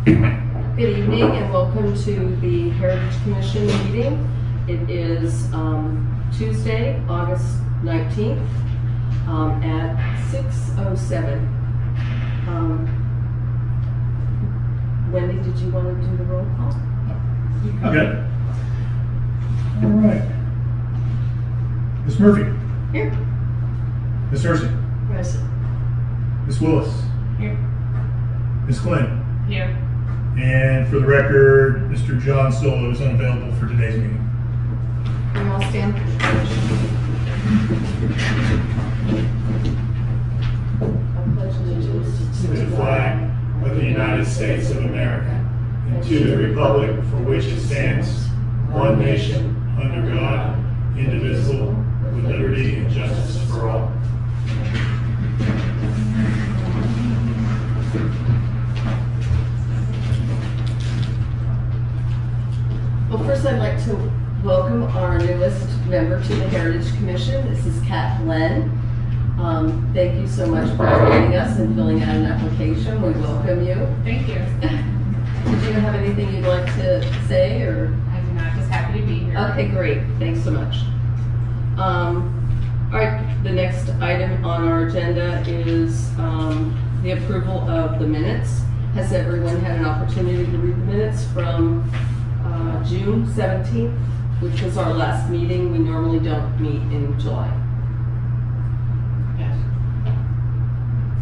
Good evening and welcome to the Heritage Commission meeting. It is Tuesday, August 19th at 6:07. Wendy, did you want to do the roll call? Okay. All right. Ms. Murphy. Here. Ms. Hersey. Present. Ms. Willis. Here. Ms. Glenn. Here. And for the record, Mr. John Solo is unavailable for today's meeting. We all stand for the pledge. I pledge allegiance To the flag of the United States of America and to the republic for which it stands, one nation, under God, indivisible, with liberty and justice for all. Well, first I'd like to welcome our newest member to the Heritage Commission. This is Kat Glenn. Thank you so much for joining us and filling out an application. We welcome you. Thank you. Did you have anything you'd like to say, or? I do not, just happy to be here. Okay, great. Thanks so much. All right, the next item on our agenda is the approval of the minutes. Has everyone had an opportunity to read the minutes from June 17th, which was our last meeting? We normally don't meet in July. Yes.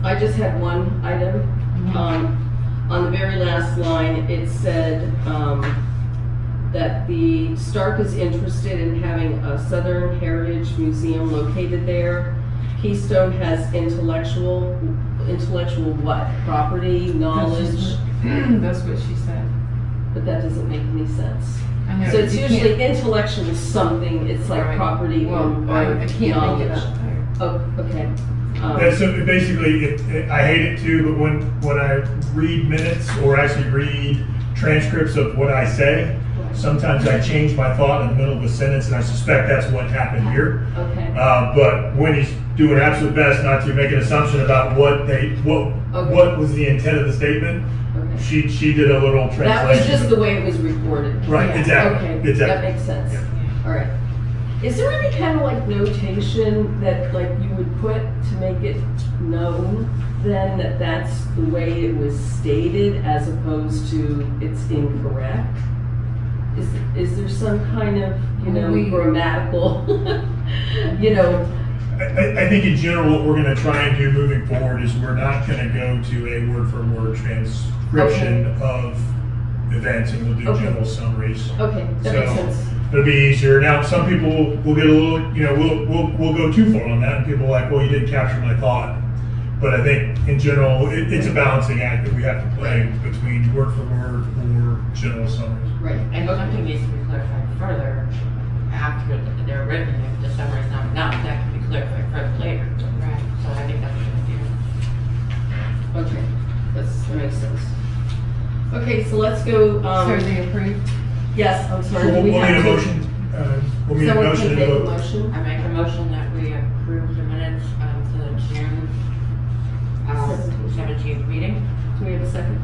I just had one item. On the very last line, it said that the Stark is interested in having a Southern Heritage Museum located there. Keystone has intellectual what? Property, knowledge? That's what she said. But that doesn't make any sense. I know, So it's you usually can't- intellectual something, it's like Right. property Well, or I can't knowledge. make it up. Oh, okay. Yeah, so basically, I hate it too, but when I read minutes or actually read transcripts of what I say, sometimes I change my thought in the middle of a sentence, and I suspect that's what happened here. Okay. But Wendy's doing her absolute best not to make an assumption about what was the intent of the statement. Okay. She did a little translation. That was just the way it was recorded. Right, Yeah. exactly, Okay, exactly. that makes sense. Yeah. All right. Is there any kind of like notation that like you would put to make it known then that that's the way it was stated as opposed to it's incorrect? Is there some kind of, grammatical, I think in general, what we're gonna try and do moving forward is we're not gonna go to a word for word transcription of events, and we'll do Okay. general summaries. Okay, that makes So, sense. it'll be easier. Now, some people will get a little, we'll go too far on that, and people are like, well, you didn't capture my thought. But I think in general, it's a balancing act that we have to play between word for word or general summaries. Right. And something needs to be clarified further after they're written. If the summary is not enough, that can be clarified further later. Right. So I think that's a good idea. Okay, that makes sense. Okay, so let's go, So they approved? yes, I'm So sorry. we'll do we need have a to- motion, we'll need a Someone motion can and make a vote. motion? I make a motion that we approve the minutes of the June 17th meeting. Do we have a second?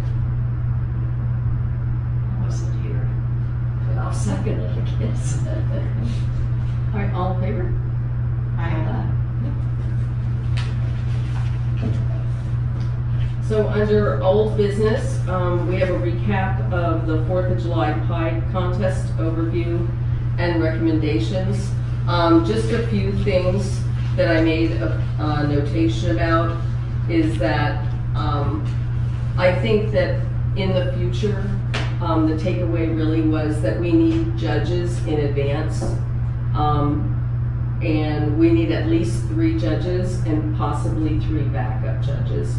I wasn't here. I'll second it, I guess. All right, all in favor? So under old business, we have a recap of the 4th of July Pie Contest overview and recommendations. Just a few things that I made a notation about is that I think that in the future, the takeaway really was that we need judges in advance. And we need at least 3 judges and possibly 3 backup judges.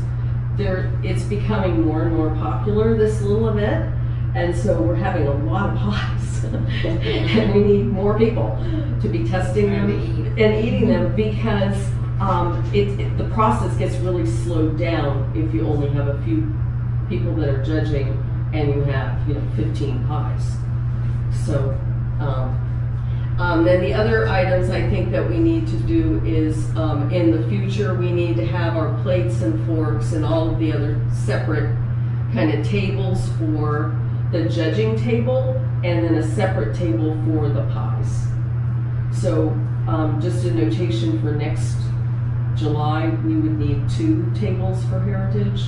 It's becoming more and more popular, this little event, and so we're having a lot of pies. And we need more people to be testing them and eating them because the process gets really slowed down if you only have a few people that are judging and you have 15 pies. So then the other items I think that we need to do is in the future we need to have our plates and forks and all of the other separate kind of tables for the judging table and then a separate table for the pies. So just a notation for next July, we would need 2 tables for Heritage.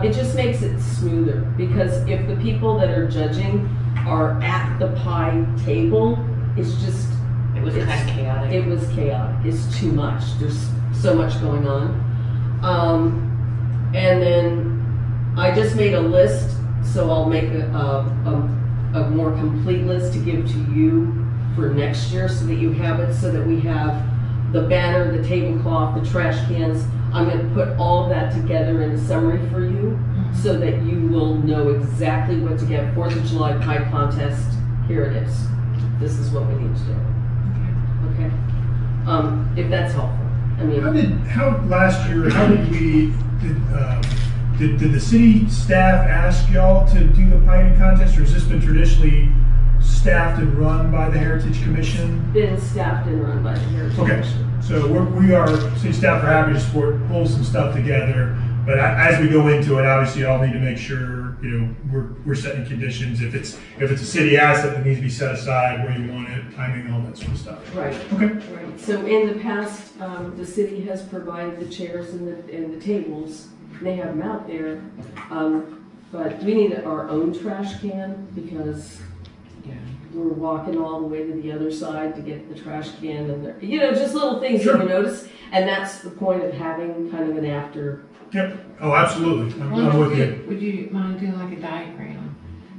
It just makes it smoother because if the people that are judging are at the pie table, it's just, It was kind of chaotic. it was chaotic. It's too much. There's so much going on. And then I just made a list, so I'll make a more complete list to give to you for next year so that you have it, so that we have the banner, the tablecloth, the trash cans. I'm going to put all of that together in a summary for you so that you will know exactly what to get. 4th of July pie contest, here it is. This is what we need to do. Okay? If that's helpful. I mean, did the city staff ask y'all to do the pie eating contest, or has this been traditionally staffed and run by the Heritage Commission? been staffed and run by the Heritage Okay, Commission. so we are, city staff are happy to pull some stuff together, but as we go into it, obviously y'all need to make sure, you know, we're setting conditions. If it's a city asset that needs to be set aside, where you want it, timing, all that sort of stuff. Right. Okay. Right. So in the past, the city has provided the chairs and the tables. They have them out there. But we need our own trash can because we're walking all the way to the other side to get the trash can, and you know, just little things Sure. that you notice. And that's the point of having kind of an after. Yep. Oh, absolutely. I'm with you. Would you mind doing like a diagram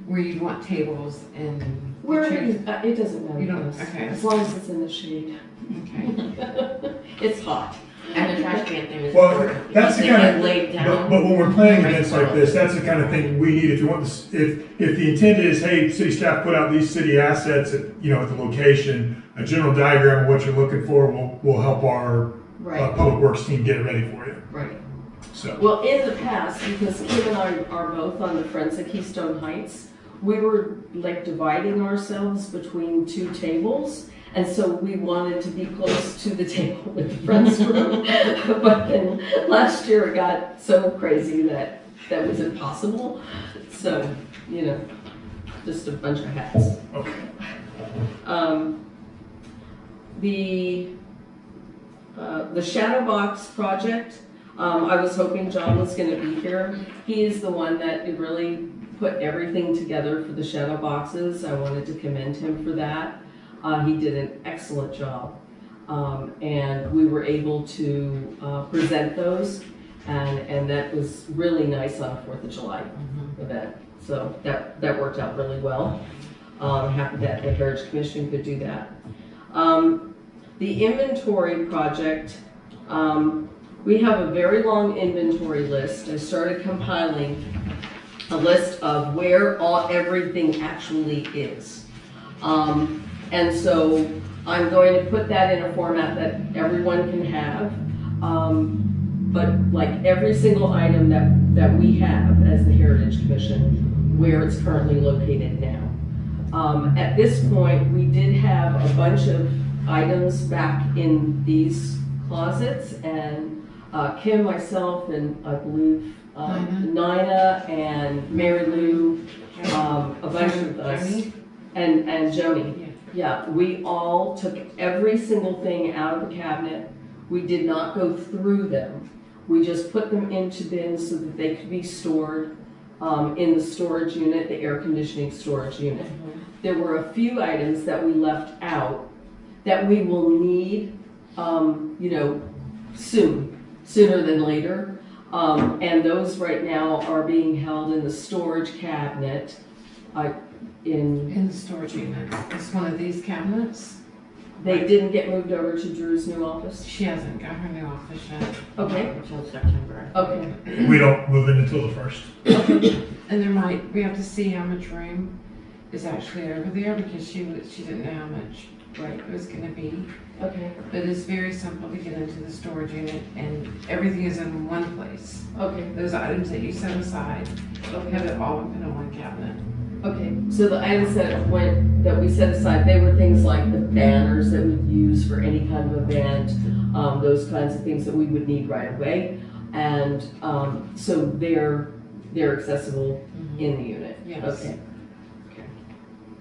where you want tables and Where chairs? it doesn't matter. You don't- to us, okay. As long as it's in the shade. Okay. It's hot. And the trash can thing is Well, important. that's the They kind get of, laid down. but when we're planning right events like below. this, that's the kind of thing we need. If you want this, if the intent is, hey, city staff put out these city assets at, you know, at the location, a general diagram of what you're looking for will help our Right. public works team get it ready for you. Right. So, Well, in the past, because Kim and I are both on the Friends of Keystone Heights, we were like dividing ourselves between 2 tables. And so we wanted to be close to the table with the Friends group. But then last year it got so crazy that was impossible. So, you know, just a bunch of hats. okay. The Shadow Box project, I was hoping John was gonna be here. He is the one that really put everything together for the shadow boxes. I wanted to commend him for that. He did an excellent job. And we were able to present those, and that was really nice on a 4th of July event. So that worked out really well. Happy that the Heritage Commission could do that. The inventory project, we have a very long inventory list. I started compiling a list of where everything actually is. And so I'm going to put that in a format that everyone can have. But like every single item that we have as the Heritage Commission, where it's currently located now. At this point, we did have a bunch of items back in these closets, and Kim, myself, and I believe Nina and Mary Lou, a bunch of us, and Joni. Yeah, we all took every single thing out of the cabinet. We did not go through them. We just put them into bins so that they could be stored in the storage unit, the air conditioning storage unit. There were a few items that we left out that we will need, you know, sooner than later. And those right now are being held in the storage cabinet In the storage unit. It's one of these cabinets. They didn't get moved over to Drew's new office? She hasn't got her new office yet. Okay, Until September. okay. We don't move in until the 1st. And we have to see how much room is actually over there because she didn't know how much it was gonna be. Okay, But it's very simple to get into the storage unit and everything is in one place. okay, Those items that you set aside, have it all put in one cabinet. okay. So the items that we set aside, they were things like the banners that we'd use for any kind of event, those kinds of things that we would need right away. And so they're they're accessible in the unit? Yes. Okay.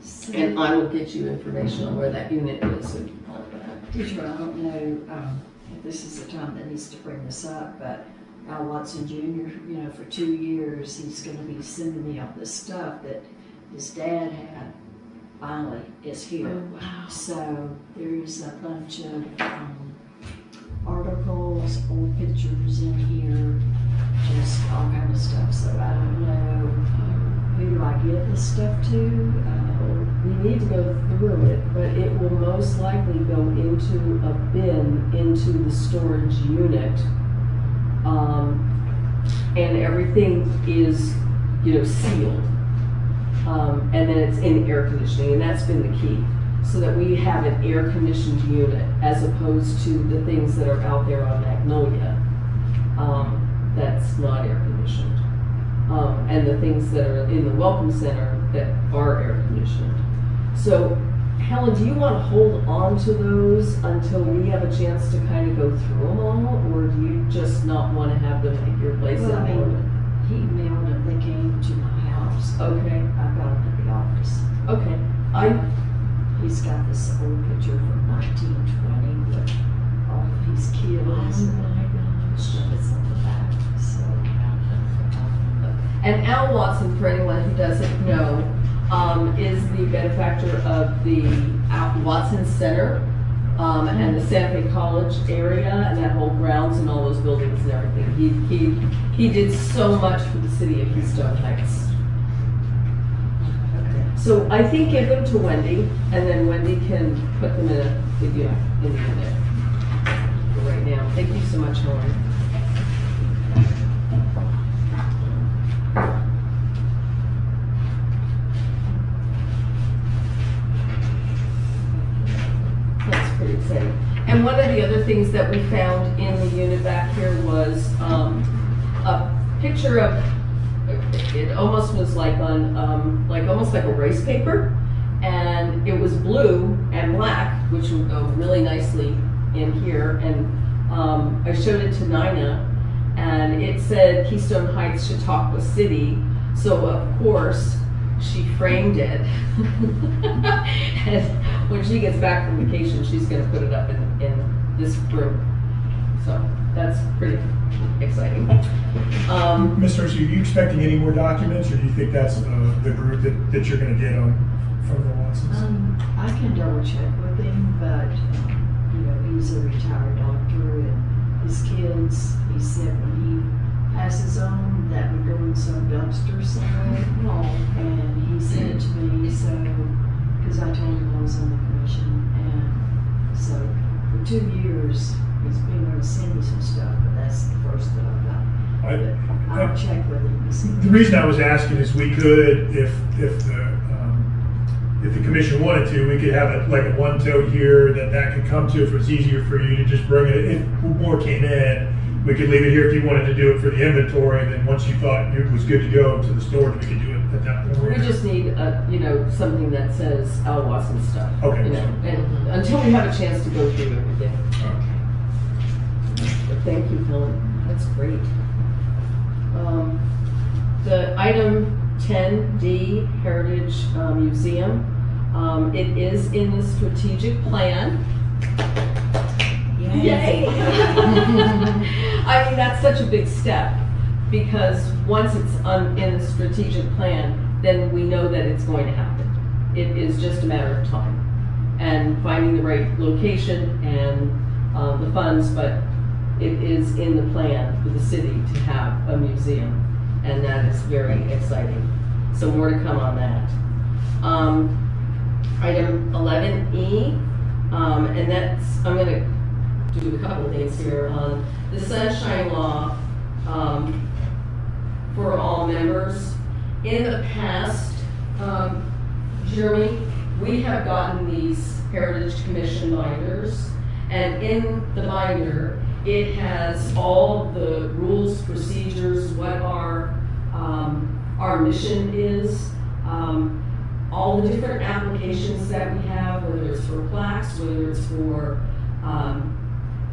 So, And I will get you information on where that unit is and all of that. Teacher, I don't know if this is the time that needs to bring this up, but Al Watson Jr., for 2 years, he's going to be sending me all this stuff that his dad had. Finally, is here. Wow. So there's a bunch of articles, old pictures in here, just all kind of stuff. So I don't know, who do I give this stuff to? We need to go through it, but it will most likely go into a bin into the storage unit. And everything is, sealed. And then it's in air conditioning, and that's been the key. So that we have an air conditioned unit as opposed to the things that are out there on Magnolia. That's not air conditioned. And the things that are in the Welcome Center that are air conditioned. So, Helen, do you want to hold on to those until we have a chance to kind of go through them all, or do you just not want to have them at your place? Well, I anymore? mean, he mailed them, they came to my house. Okay, I've got them at the office. okay. He's got this old picture from 1920 with all of his kids and stuff that's on the back, so. And Al Watson, for anyone who doesn't know, is the benefactor of the Al Watson Center and the Santa Fe College area and that whole grounds and all those buildings and everything. He did so much for the city of Keystone Heights. So I think give them to Wendy, and then Wendy can put them in the unit for right now. Thank you so much, Helen. That's pretty exciting. And one of the other things that we found in the unit back here was a picture of, it almost was like on, almost like a race paper, and it was blue and black, which would go really nicely in here. And I showed it to Nina, and it said Keystone Heights, Chautauqua City. So of course she framed it, and when she gets back from vacation, she's going to put it up in this room. So that's pretty exciting. Mr. Arce, are you expecting any more documents, or do you think that's the group that you're going to get on from the Watsons? I can double check with him, but, he's a retired doctor and his kids, he said when he passes on, that would go in some dumpster somewhere. And he said to me, so, because I told him I was on the commission, and so for 2 years, he's been going to send me some stuff, but that's the first that I've got. I'll check with him and see. The reason I was asking is we could, if the commission wanted to, we could have it like a one tote here that could come to if it's easier for you to just bring it. If more came in, we could leave it here if you wanted to do it for the inventory. And then once you thought it was good to go to the storage, we could do it at that point. We just need, something that says Al Watson stuff. Okay. And until we have a chance to go through everything. But thank you, Helen. That's great. The item 10D, Heritage Museum, it is in the strategic plan. Yay! I mean, that's such a big step, because once it's in the strategic plan, then we know that it's going to happen. It is just a matter of time and finding the right location and the funds, but it is in the plan for the city to have a museum, and that is very exciting. So more to come on that. Item 11E, and that's, I'm going to do a couple of things here on the Sunshine Law for all members. In the past, Jeremy, we have gotten these Heritage Commission binders, and in the binder, it has all the rules, procedures, what our mission is, all the different applications that we have, whether it's for plaques, whether it's for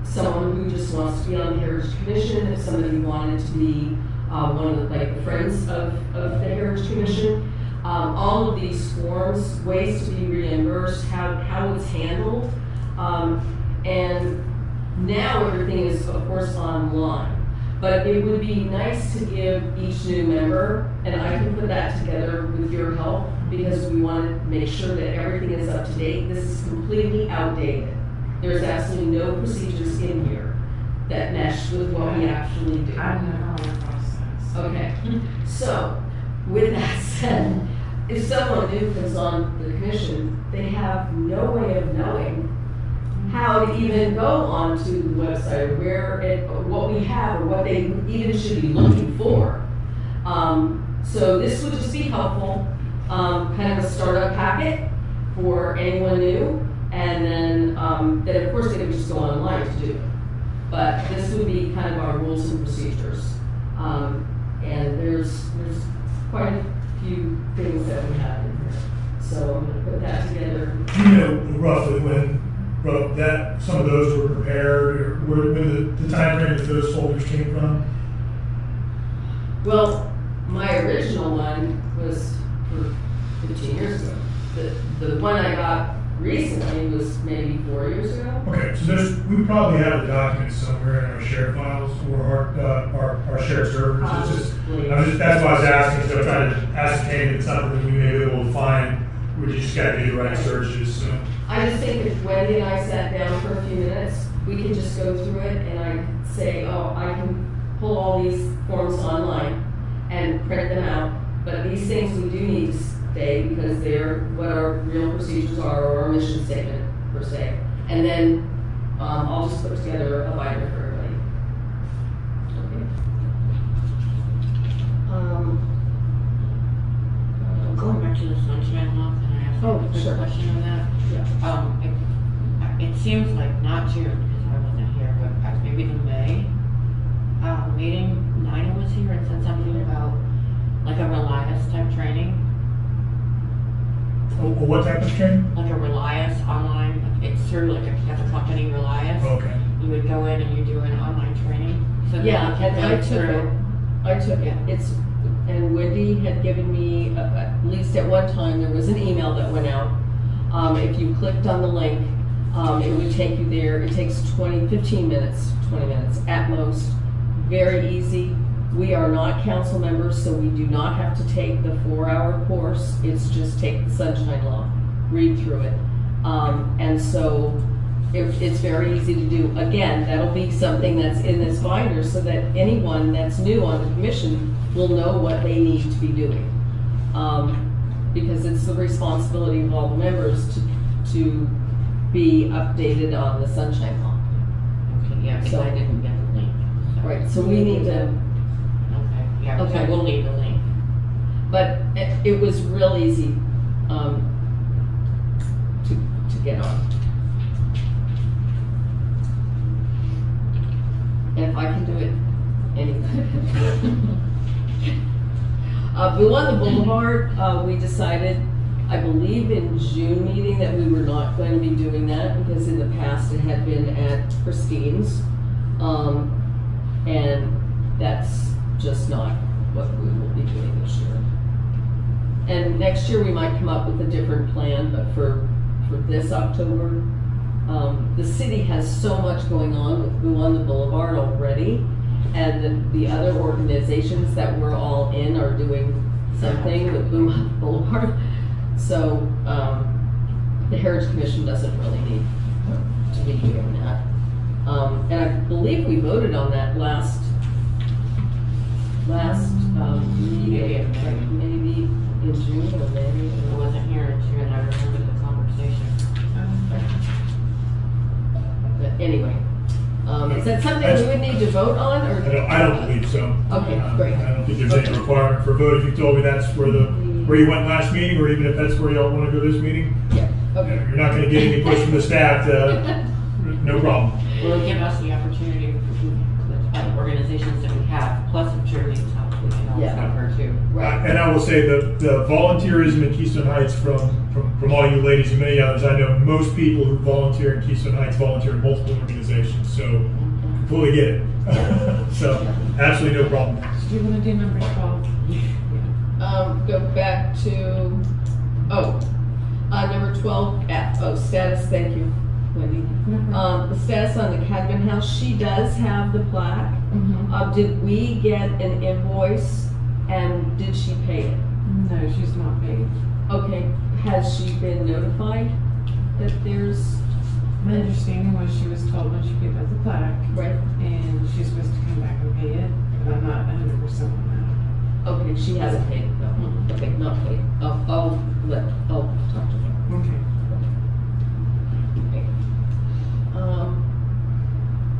someone who just wants to be on the Heritage Commission, if somebody wanted to be one of the, like, the Friends of the Heritage Commission. All of these forms, ways to be reimbursed, how it's handled. And now everything is, of course, online. But it would be nice to give each new member, and I can put that together with your help, because we want to make sure that everything is up to date. This is completely outdated. There's absolutely no procedures in here that mesh with what we actually do. I know the process. Okay, so with that said, if someone new comes on the commission, they have no way of knowing how to even go onto the website, what we have, or what they even should be looking for. So this would just be helpful, kind of a startup packet for anyone new, and then of course they would just go online to do it. But this would be kind of our rules and procedures. And there's quite a few things that we have in here. So I'm gonna put that together. Do you know roughly when that some of those were prepared, or where the time frame that those folders came from? Well, my original one was for 15 years ago. The one I got recently was maybe 4 years ago. Okay, so we probably have the documents somewhere in our shared files or our shared servers. It's just, that's why I was asking, so I'm trying to ascertain if it's something that we may be able to find. We just got to do the right searches. So. I just think if Wendy and I sat down for a few minutes, we can just go through it, and I could say, oh, I can pull all these forms online and print them out. But these things we do need to stay, because they're what our real procedures are, or our mission statement per se. And then I'll just put together a binder for everybody. Okay. Going back to the sunshine law, can I ask Oh, a quick sure. question on that? It seems like not June, because I wasn't here, but maybe the May meeting, Nina was here and said something about like a Relias type training, What type of training? like a Relias online, it's through like at the company Relias. Okay. You would go in and you do an online training. So that Yeah, you can and I go took through. it. I took it. And Wendy had given me, at least at one time, there was an email that went out. If you clicked on the link, it would take you there. It takes 15 minutes, 20 minutes at most. Very easy. We are not council members, so we do not have to take the 4-hour course. It's just take the Sunshine Law, read through it. And so it's very easy to do. Again, that'll be something that's in this binder, so that anyone that's new on the commission will know what they need to be doing. Because it's the responsibility of all the members to be updated on the Sunshine Law. Okay, yeah, because So- I didn't get the link. So- Right, so we need to, Okay, yeah, Okay. so we'll need the link. but it was real easy to get on. And if I can do it, anyone. Blue on the Boulevard, we decided, I believe in June meeting, that we were not going to be doing that, because in the past it had been at Christine's. And that's just not what we will be doing this year. And next year we might come up with a different plan, but for this October, the city has so much going on with Boo on the Boulevard already, and the other organizations that we're all in are doing something with Boo on the Boulevard. So the Heritage Commission doesn't really need to be doing that. And I believe we voted on that last meeting, right? Maybe in June or May. I wasn't here in June, I remember the conversation. But anyway, is that something we would need to vote on, or? I don't believe so. Okay, great. I don't think there's any requirement for a vote. If you told me that's where you went last meeting, or even if that's where y'all want to go this meeting, Yeah, okay. you're not going to get any push from the staff. No problem. Will it give us the opportunity with other organizations that we have, plus if Jeremy's help, we can also Yeah. cover too. Right. And I will say the volunteerism in Keystone Heights from all you ladies and many others, I know most people who volunteer in Keystone Heights volunteer in multiple organizations, so completely get it. So absolutely no problem. Do you wanna do number 12? Go back to, number 12F, status, thank you, Wendy. The status on the Cadman House, she does have the plaque. Mhm. Did we get an invoice and did she pay it? No, she's not paid. Okay, has she been notified that there's, My understanding was she was told when she picked up the plaque, right, and she's supposed to come back and pay it, but I'm not 100% on okay, she hasn't paid it though. Okay, not paid. I'll talk to her. that. Okay.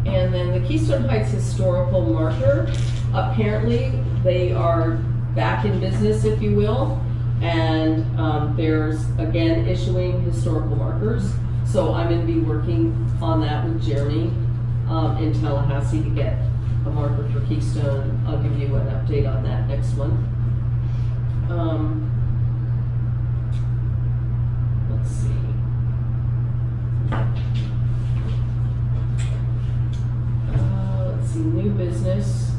And then the Keystone Heights Historical Marker, apparently they are back in business, if you will. And there's, again, issuing historical markers. So I'm gonna be working on that with Jeremy in Tallahassee to get a marker for Keystone. I'll give you an update on that next month. Let's see. Let's see, new business.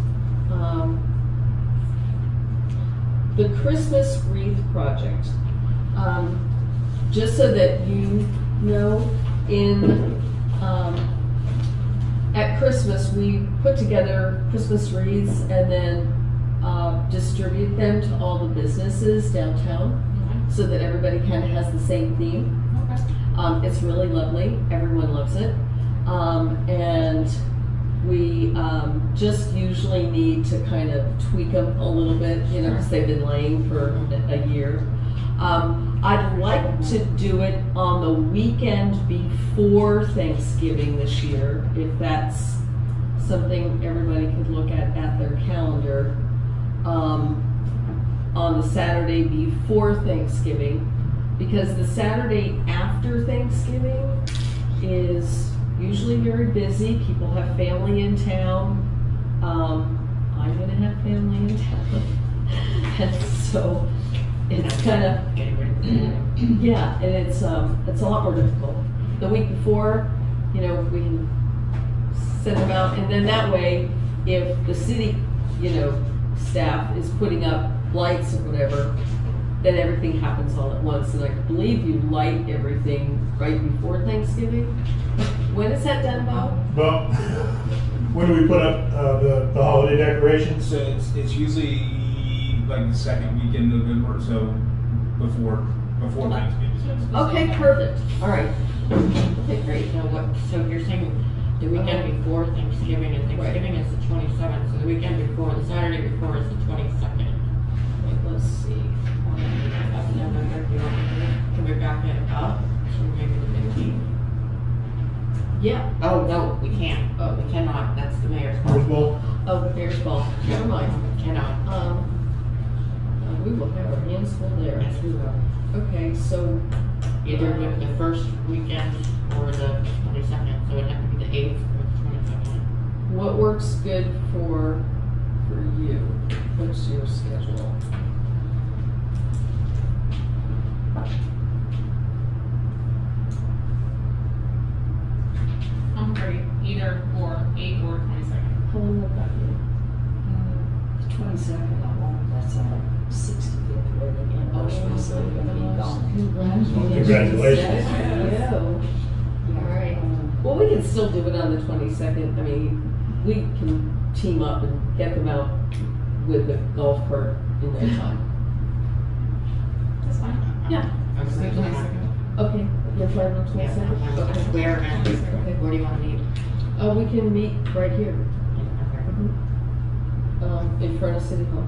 The Christmas wreath project. Just so that you know, at Christmas, we put together Christmas wreaths and then distribute them to all the businesses downtown so that everybody kind of has the same theme. It's really lovely. Everyone loves it. And we just usually need to kind of tweak them a little bit, you know, because they've been laying for a year. I'd like to do it on the weekend before Thanksgiving this year, if that's something everybody could look at their calendar. On the Saturday before Thanksgiving, because the Saturday after Thanksgiving is usually very busy. People have family in town. I'm gonna have family in town. And so it's kind of, Getting ready for the yeah, and it's a lot more difficult. The week before, you know, we can send them out, and then that way, if the city, you know, staff is putting up lights or whatever, then everything happens all at once. And I believe you light everything right before Thanksgiving. When is that done, Bob? Well, when do we put up the holiday decorations? So it's usually like the second week in November, so before Thanksgiving. Okay, perfect. All right. Okay, great. So so you're saying the weekend before Thanksgiving, and Thanksgiving is the 27th, so the weekend before, the Saturday before is the 22nd. Wait, let's see. Of November, if you want to do it. Can we back it up to maybe the 15th? Yeah. Oh, no, we can't. Oh, we cannot. That's the mayor's Fourth call. ball? Oh, the Bears ball. Never mind. Cannot. We will have our hands full there. Yes, we will. Okay, so Either the first weekend or the 22nd, so it'd have to be the 8th or the 22nd. what works good for you? What's your schedule? I'm free, either or 8 or 22nd. Helen, what about you? The 22nd, I won't, that's our 65th wedding anniversary, so we're gonna be gone. Congratulations. Yeah. All right. Well, we can still do it on the 22nd. I mean, we can team up and get them out with the golf cart in no time. That's fine. Yeah. I'm So free. 22nd. Okay, you're planning on Yeah, 22nd? Okay. Where and where do you want to meet? We can meet right here, Okay. in front of City Hall.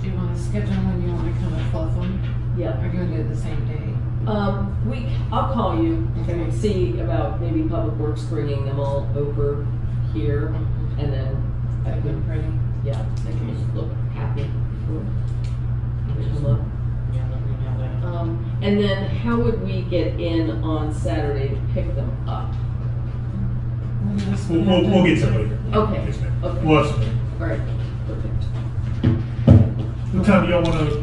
Do you want to schedule when you want to come at both of them? Yeah. Or you want to do it the same day? I'll call you Okay. and see about maybe Public Works bringing them all over here, and then, That would be pretty. yeah, they can just look happy before they come up. Yeah, let me know that. And then how would we get in on Saturday to pick them up? We'll get somebody. Okay. Yes, ma'am. Okay. We'll have somebody. All right, perfect. What time do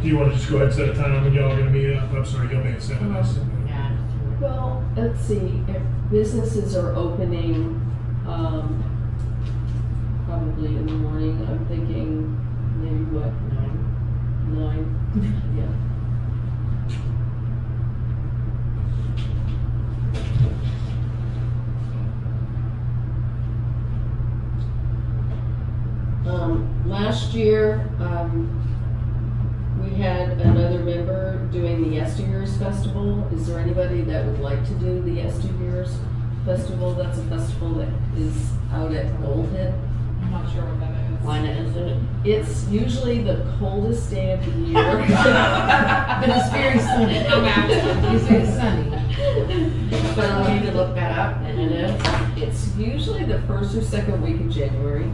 you want to just go ahead and set a time when y'all are gonna meet up? I'm sorry, y'all may have said this. Yeah. Well, let's see, if businesses are opening, probably in the morning, I'm thinking maybe what, 9? Yeah. Last year, we had another member doing the Yesteryears Festival. Is there anybody that would like to do the Yesteryears Festival? That's a festival that is out at Old Head. I'm not sure what that is. When is it? It's usually the coldest day of the year. But it's very sunny. I'm out. It's very sunny. But You could look that up, and it is. it's usually the first or second week of January.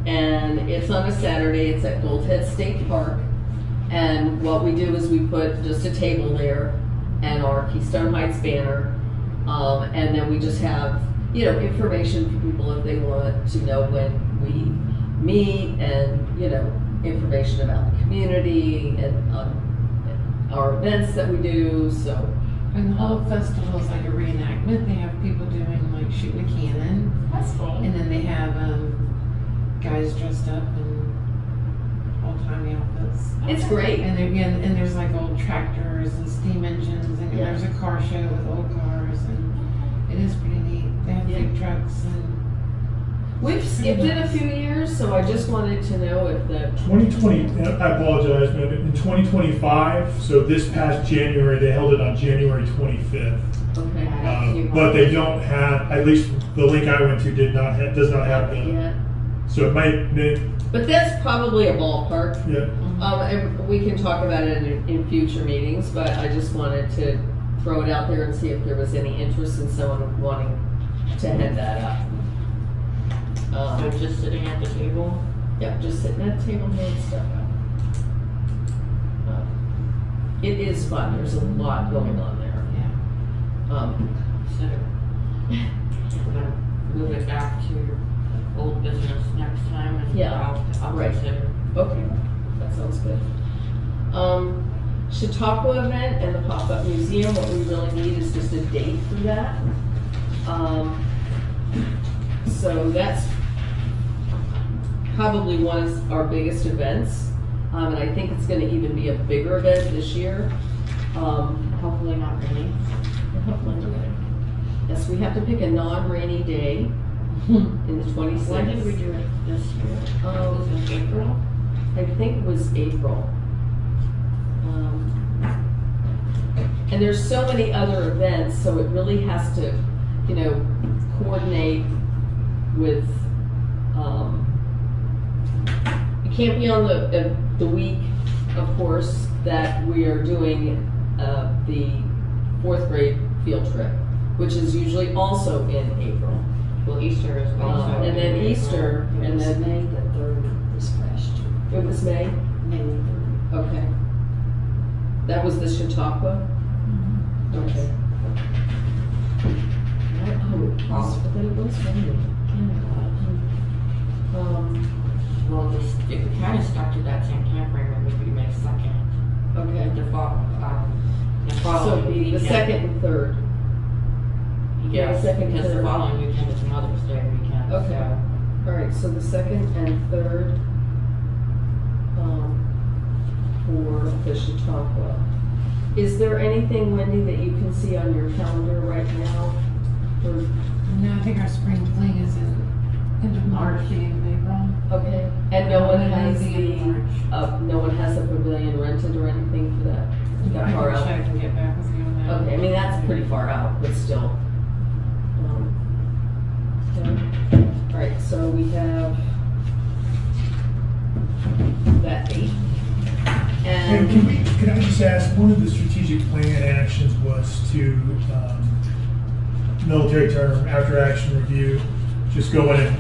And it's on a Saturday, it's at Gold Head State Park. And what we do is we put just a table there and our Keystone Heights banner. And then we just have, you know, information for people if they want to know when we meet and, you know, information about the community and our events that we do, so. And the whole festival is like a reenactment. They have people doing like shooting a cannon. That's cool. And then they have guys dressed up in old-timey outfits. It's great. And and there's like old tractors and steam engines, and Yeah. there's a car show with old cars, and it is pretty neat. They have big trucks and We've skipped it a few years, so I just wanted to know if the, 2020, I apologize, but in 2025, so this past January, they held it on January 25th. okay. But they don't have, at least the link I went to does not have the, Yeah, so it might, but that's probably a ballpark. yeah. And we can talk about it in future meetings, but I just wanted to throw it out there and see if there was any interest in someone wanting to head that up. So just sitting at the table? Yep, just sitting at the table doing stuff. It is fun, there's a lot going on there. yeah. So, we're gonna move it back to old business next time, and Yeah, I'll right. consider. Okay, that sounds good. Chautauqua event and the pop-up museum, what we really need is just a date for that. So that's probably one of our biggest events. And I think it's gonna even be a bigger event this year. Hopefully not rainy. Yes, we have to pick a non-rainy day in the 26th. When did we do it this year? Um, Was it April? I think it was April. And there's so many other events, so it really has to, you know, coordinate with, it can't be on the week, of course, that we are doing the 4th grade field trip, which is usually also in April. Well, Easter is also. And then in Easter, It and was then, May the 3rd this past year. it was May? May the 3rd. Okay. That was the Chautauqua? Okay. Oh, it was, but then it was raining. Well, this, if we kind of stuck to that same time frame, it would be May 2nd. Okay. The So following it'd be the weekend. 2nd and 3rd. Yes, second, because the third. following weekend is Mother's Day weekend. Okay. So All right, so the 2nd and 3rd for the Chautauqua. Is there anything, Wendy, that you can see on your calendar right now? Or- No, I think our spring fling is in end of March, beginning of April. Okay, and no one has Maybe in March. no one has a pavilion rented or anything for that? That I far can out? check and get back with you on that. Okay, I mean, that's pretty far out, but still. Okay. All right, so we have that date. And And, can I just ask, one of the strategic plan actions was to, military term, after action review, just go in and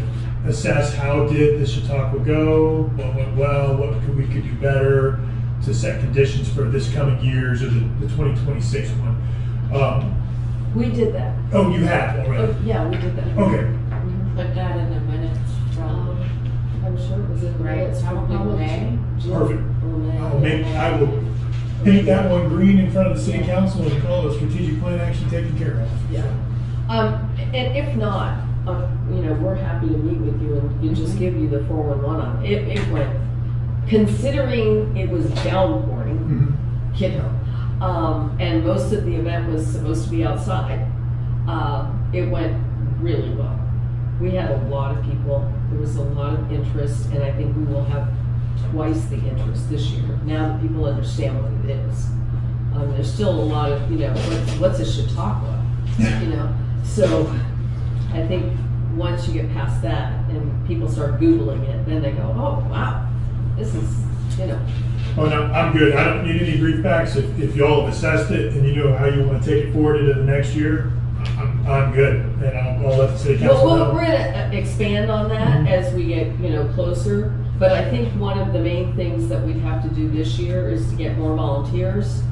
assess how did the Chautauqua go, what went well, what we could do better to set conditions for this coming years or the 2026 one. we did that. Oh, you have Oh, already? yeah, we did that. Okay, put that in the minutes from, I'm sure it was in the Right, minutes from probably probably May. June Perfect. or May. I will paint that one green in front of the city council and call it strategic plan action taken care of. Yeah. And if not, you know, know, we're happy to meet with you and just give you the 411 on it. It went, considering it was downpouring, Mhm. kiddo, and most of the event was supposed to be outside, it went really well. We had a lot of people, there was a lot of interest, and I think we will have twice the interest this year, now that people understand what it is. There's still a lot of, you know, what's a Chautauqua, you know? So I think once you get past that and people start Googling it, then they go, oh, wow, this is, you know. Oh, no, I'm good. I don't need any brief backs. If y'all have assessed it and you know how you want to take it forward into the next year, I'm good. And I'll let the city council know. We're gonna expand on that as we get, you know, closer. But I think one of the main things that we'd have to do this year is to get more volunteers.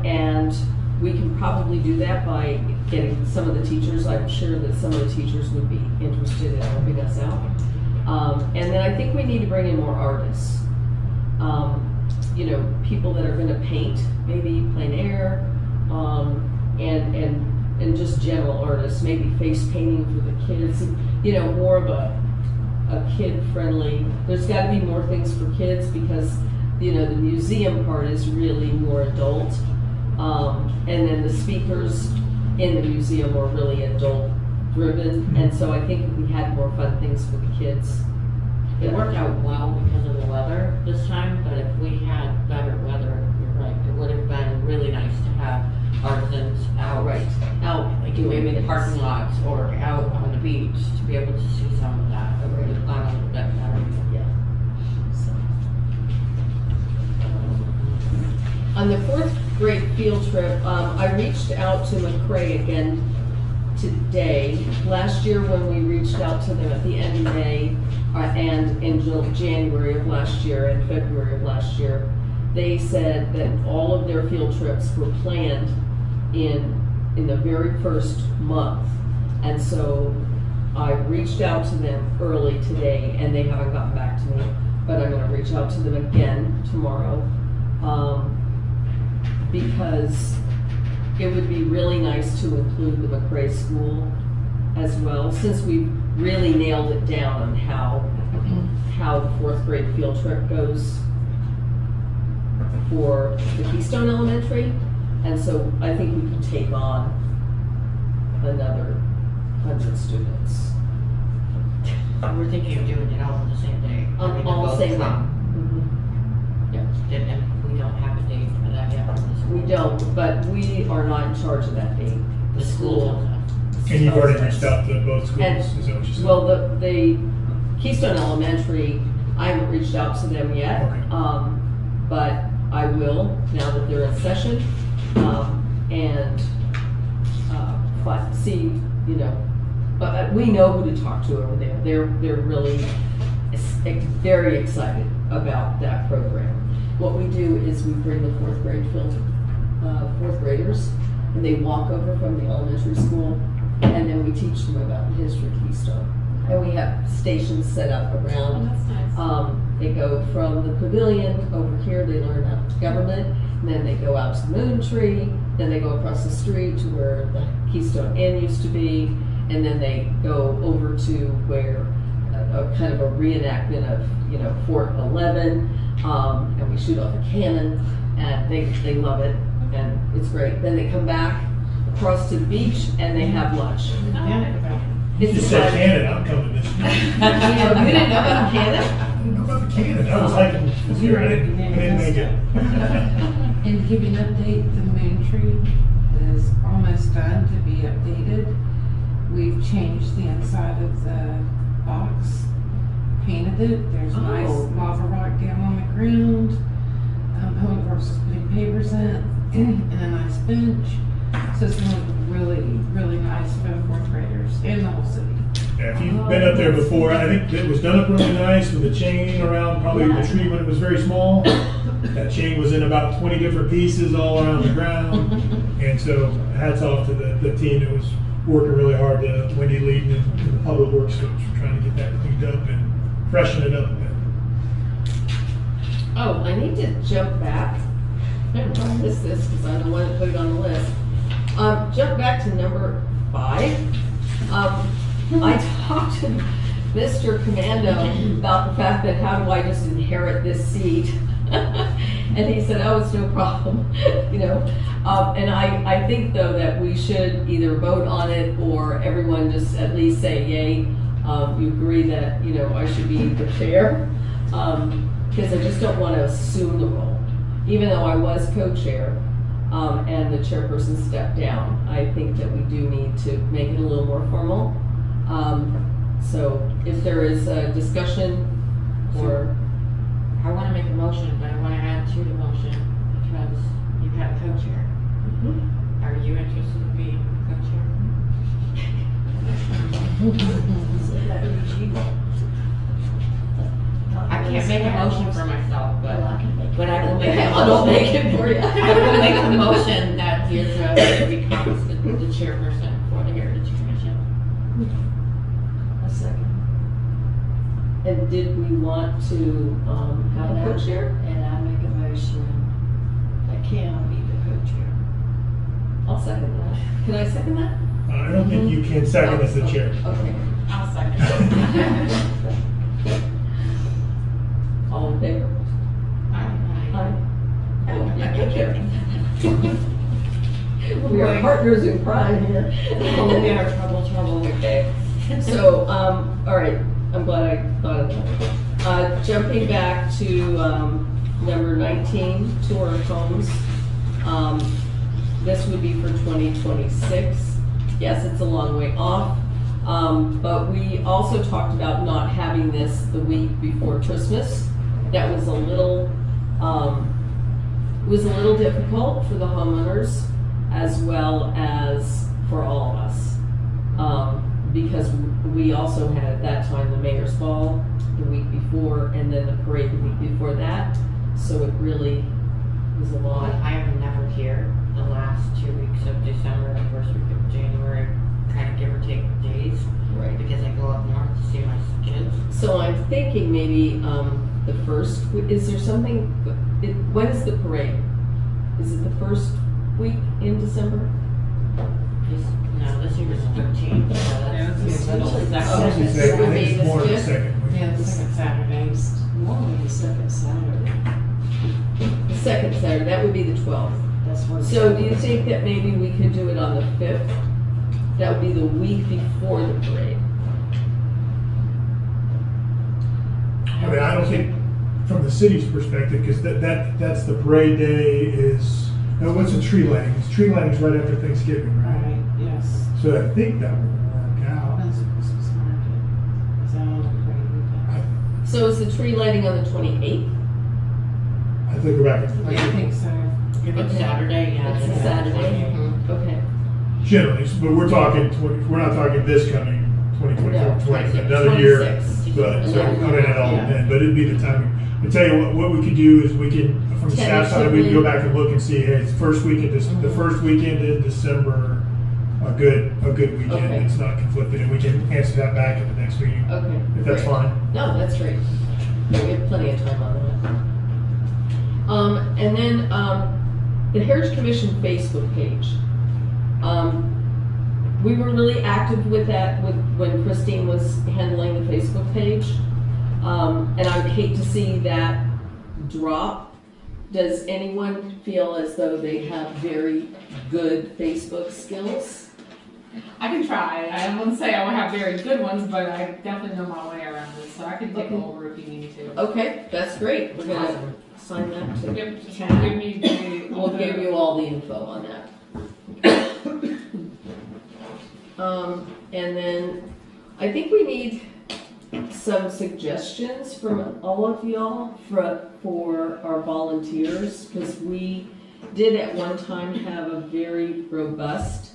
And we can probably do that by getting some of the teachers. I'm sure that some of the teachers would be interested in helping us out. And then I think we need to bring in more artists. You know, people that are gonna paint, maybe plein air, and just general artists, maybe face painting for the kids, you know, more of a kid-friendly. There's gotta be more things for kids because, you know, the museum part is really more adult. And then the speakers in the museum are really adult-driven. And so I think if we had more fun things for the kids. It worked out well because of the weather this time, but if we had better weather, you're right, it would have been really nice to have artisans out. Right. Out. Like maybe in the parking lots or out on the beach to be able to see some of that. It would have gone a little bit better. Yeah. So. On the 4th grade field trip, I reached out to McCray again today. Last year when we reached out to them at the end of May and in January of last year and February of last year, they said that all of their field trips were planned in the very first month. And so I reached out to them early today and they haven't gotten back to me, but I'm gonna reach out to them again tomorrow. Because it would be really nice to include the McCray School as well, since we really nailed it down on how the 4th grade field trip goes for the Keystone Elementary. And so I think we could take on another 100 students. We're thinking of doing it all on the same day. On Having all them the same both come. Yeah, And we don't have a date for that yet from the school. we don't, but we are not in charge of that date. The school tells us. And you've already reached out to both schools, And- is that what you said? Well, the Keystone Elementary, I haven't reached out to them yet. Okay. But I will now that they're in session, and, but see, you know, but we know who to talk to over there. They're really very excited about that program. What we do is we bring the 4th grade fourth graders, and they walk over from the elementary school, and then we teach them about the history of Keystone. And we have stations set up Oh, around. that's nice. They go from the pavilion over here, they learn about government, and then they go out to the Moon Tree, then they go across the street to where the Keystone Inn used to be, and then they go over to where a kind of a reenactment of, you know, Fort 11, and we shoot off a cannon, and they love it, and it's great. Then they come back across to the beach, and they have lunch. You It's just said fun. Canada, I'm coming this year. You didn't know about Canada? I didn't know about the Canada. I was hiking this year. I didn't make it. And to give you an update, the Moon Tree is almost done to be updated. We've changed the inside of the box, painted it. There's nice Oh. lava rock down on the ground. Public Works is putting pavers in, and a nice bench. So it's gonna look really, really nice for the 4th graders in the whole city. Yeah, if you've been up there before, I think it was done up really nice with a chain around probably the tree when it was very small. That chain was in about 20 different pieces all around the ground. And so hats off to the team that was working really hard, Wendy Leadon and the Public Works folks for trying to get that cleaned up and freshen it up a bit. Oh, I need to jump back. I missed this because I'm the one that put it on the list. Jump back to number 5. I talked to Mr. Commando about the fact that how do I just inherit this seat? And he said, oh, it's no problem, you know. And I think though that we should either vote on it or everyone just at least say yay. You agree that, you know, I should be the chair? Because I just don't want to assume the role. Even though I was co-chair and the chairperson stepped down, I think that we do need to make it a little more formal. So if there is a discussion or... I wanna make a motion, but I wanna add to the motion because you have a co-chair. Are you interested in being co-chair? So that leaves you. I can't make a motion for myself, Well, I can make it. but I will make a I'll make it for you. I will make a motion that Deirdre becomes the chairperson for the Heritage Commission. A second. And did we want to have a co-chair? And I make a motion that Kim be the co-chair. I'll second that. Can I second that? I don't think you can second as the chair. Okay. I'll second. All in favor? Aye. Oh, yeah, co-chair. We are partners in crime here. Oh, we are trouble. Okay. So, all right, I'm glad I thought of that. Jumping back to number 19, tour of homes. This would be for 2026. Yes, it's a long way off. But we also talked about not having this the week before Christmas. That was a little, difficult for the homeowners as well as for all of us. Because we also had at that time the mayor's ball the week before and then the parade the week before that. So it really was a lot. I am never here the last 2 weeks of December and first week of January, kind of give or take days, Right. because I go up north to see my kids. So I'm thinking maybe the first, is there something, when is the parade? Is it the first week in December? No, this year was 13th, so Yeah, that's it's middle of the- I Oh, was December. gonna say, I Would be think it's more the the fifth? second week. Yeah, the second Saturday. It's normally the second Saturday. The second Saturday, that would be the 12th. That's what. So do you think that maybe we could do it on the 5th? That would be the week before the parade. I mean, I don't think, from the city's perspective, because that's the parade day is, no, what's a tree lighting? Tree lighting's right after Thanksgiving, right? Right, yes. So I think that would work out. When's the Christmas market? Is that on the parade weekend? So is the tree lighting on the 28th? I have to go back and I think so. If it's Saturday, yeah. It's a then Saturday. Mhm. Okay. generally, but we're talking, we're not talking this coming 2024, No, 20, another year. 26. But, so, I Yeah. mean, it all depends, but it'd be the time. I tell you what we could do is we can, from the staff side, we can go back and look and see, hey, it's first weekend, the first weekend in December, a good weekend, Okay. it's not conflicted, and we can answer that back at the next meeting, Okay. if that's great. fine. No, that's great. Yeah, we have plenty of time on that. And then, the Heritage Commission Facebook page. We were really active with that when Christine was handling the Facebook page. And I would hate to see that drop. Does anyone feel as though they have very good Facebook skills? I can try. I wouldn't say I would have very good ones, but I definitely know my way around it, so I can take Okay. over if you need to. Okay, that's great. We're gonna sign that too. Give, just give me the. We'll give you all the info on that. And then I think we need some suggestions from all of y'all for our volunteers, because we did at one time have a very robust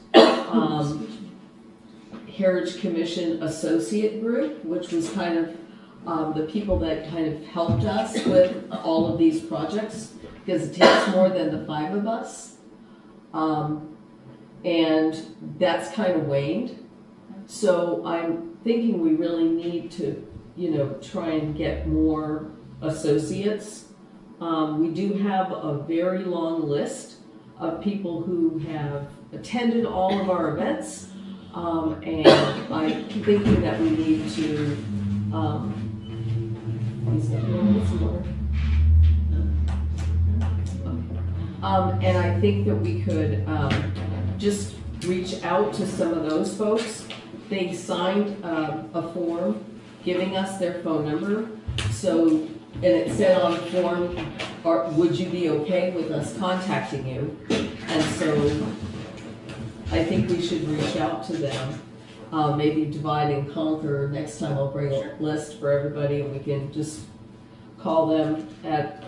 Heritage Commission associate group, which was kind of the people that kind of helped us with all of these projects, because it takes more than the 5 of us. And that's kind of waned. So I'm thinking we really need to, try and get more associates. We do have a very long list of people who have attended all of our events, And I'm thinking that we need to, and I think that we could, just reach out to some of those folks. They signed, a form giving us their phone number, so, and it said on the form, would you be okay with us contacting you? And so, I think we should reach out to them, maybe divide and conquer. Next time I'll bring a list for everybody and we can just call them at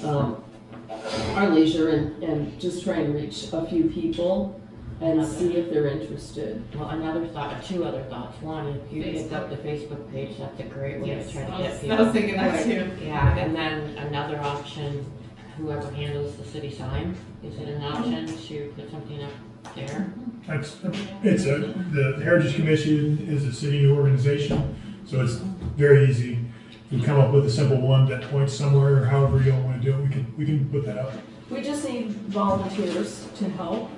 our leisure and just try and reach a few people and see if they're interested. Well, another thought, two other thoughts. One, if you pick up the Facebook page, that's a great way to try to get people. I was thinking that too. Yeah, and then another option, whoever handles the city sign, is it an option to put something up there? The Heritage Commission is a city organization, so it's very easy. We come up with a simple one that points somewhere, or however you want to do it, we can put that up. We just need volunteers to help,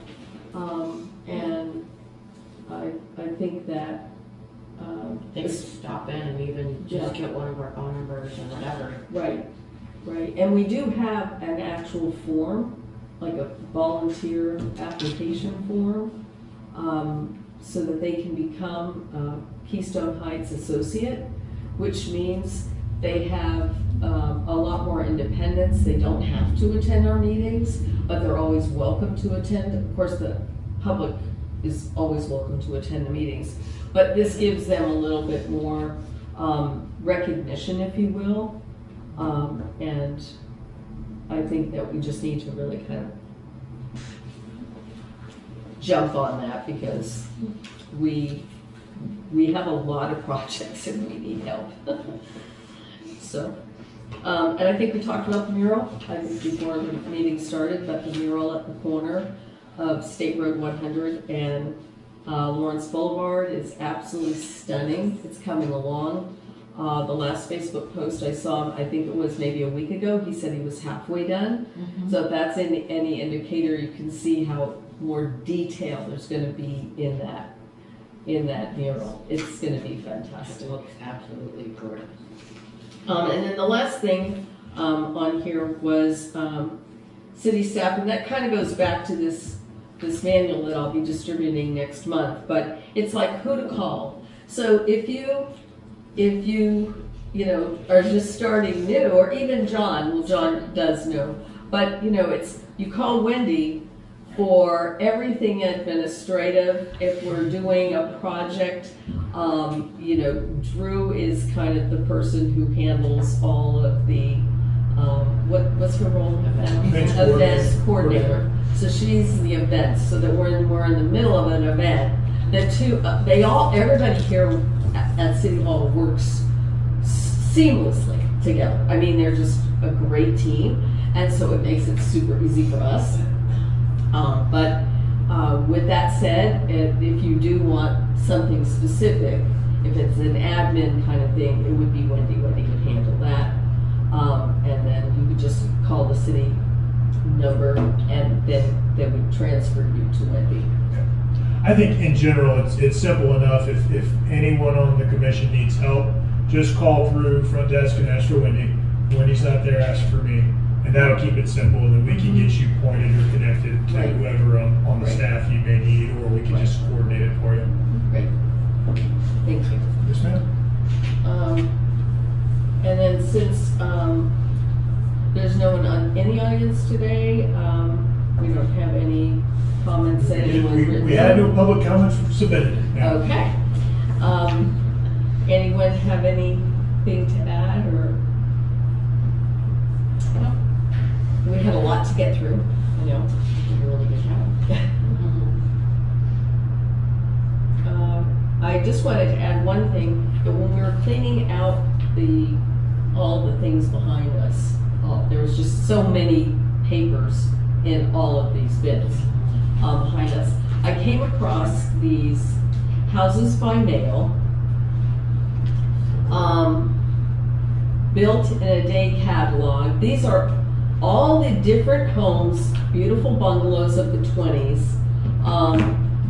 and I think that, They could stop in and even just get one of our phone numbers and whatever. right, and we do have an actual form, like a volunteer application form, so that they can become a Keystone Heights associate, which means they have a lot more independence. They don't have to attend our meetings, but they're always welcome to attend. Of course, the public is always welcome to attend the meetings, but this gives them a little bit more recognition, if you will, and I think that we just need to really kind of jump on that because we have a lot of projects and we need help. So, and I think we talked about the mural, I think before the meeting started, but the mural at the corner of State Road 100 and Lawrence Boulevard is absolutely stunning. It's coming along. The last Facebook post I saw, I think it was maybe a week ago, he said he was halfway done. So if that's any indicator, you can see how more detail there's going to be in that mural. It's going to be fantastic. It looks absolutely gorgeous. And then the last thing on here was city staff, and that kind of goes back to this manual that I'll be distributing next month. But it's like who to call. So if you are just starting new, or even John, well, John does know, but it's you call Wendy for everything administrative. If we're doing a project, Drew is kind of the person who handles all of the, what's her role? Events coordinator. So she's the events, so that we're in the middle of an event. Everybody here at City Hall works seamlessly together. I mean, they're just a great team, and so it makes it super easy for us. But with that said, if you do want something specific, if it's an admin kind of thing, it would be Wendy. Wendy would handle that. And then you would just call the city number and then they would transfer you to Wendy. I think in general, it's simple enough. If anyone on the commission needs help, just call through front desk and ask for Wendy. Wendy's not there, ask for me. And that'll keep it simple, and then we can get you pointed or connected to whoever on the staff you may need, or we can just coordinate it for you. Great. Thank you. Yes, ma'am. And then since there's no one in the audience today, we don't have any comments that anyone We had no public comments submitted. No. Okay. Anyone have anything to add, or? We have a lot to get through, Did a really good job. I just wanted to add one thing, that when we were cleaning out all the things behind us, there was just so many papers in all of these bins behind us. I came across these houses by mail, built in a day catalog. These are all the different homes, beautiful bungalows of the 20s,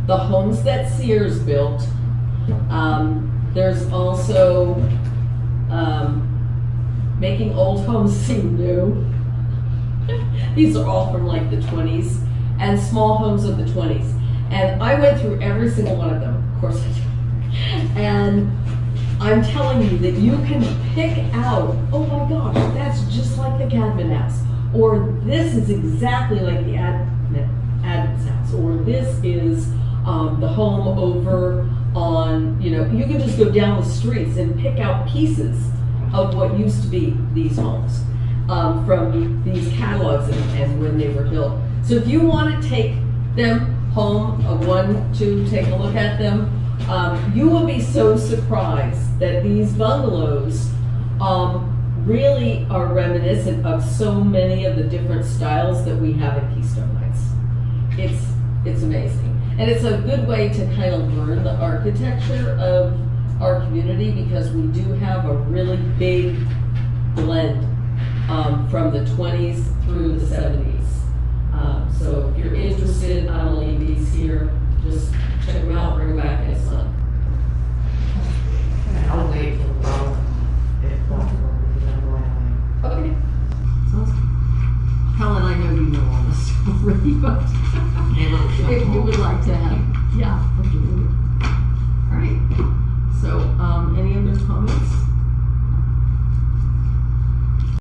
the homes that Sears built. There's also making old homes seem new. These are all from like the 20s, and small homes of the 20s. And I went through every single one of them, of course I did. And I'm telling you that you can pick out, oh my gosh, that's just like the Cadman house. Or this is exactly like the Adams house. Or this is the home over on, you can just go down the streets and pick out pieces of what used to be these homes from these catalogs and when they were built. So if you want to take them home, take a look at them, you will be so surprised that these bungalows really are reminiscent of so many of the different styles that we have in Keystone Heights. It's amazing. And it's a good way to kind of learn the architecture of our community because we do have a really big blend from the 20s through the 70s. So if you're interested, I'm gonna leave these here. Just check them out, bring them back next month. I'll wait till about, if possible, because I'm going away. Okay. Sounds good. Helen, I know you know all this already, but if you would like to have, yeah.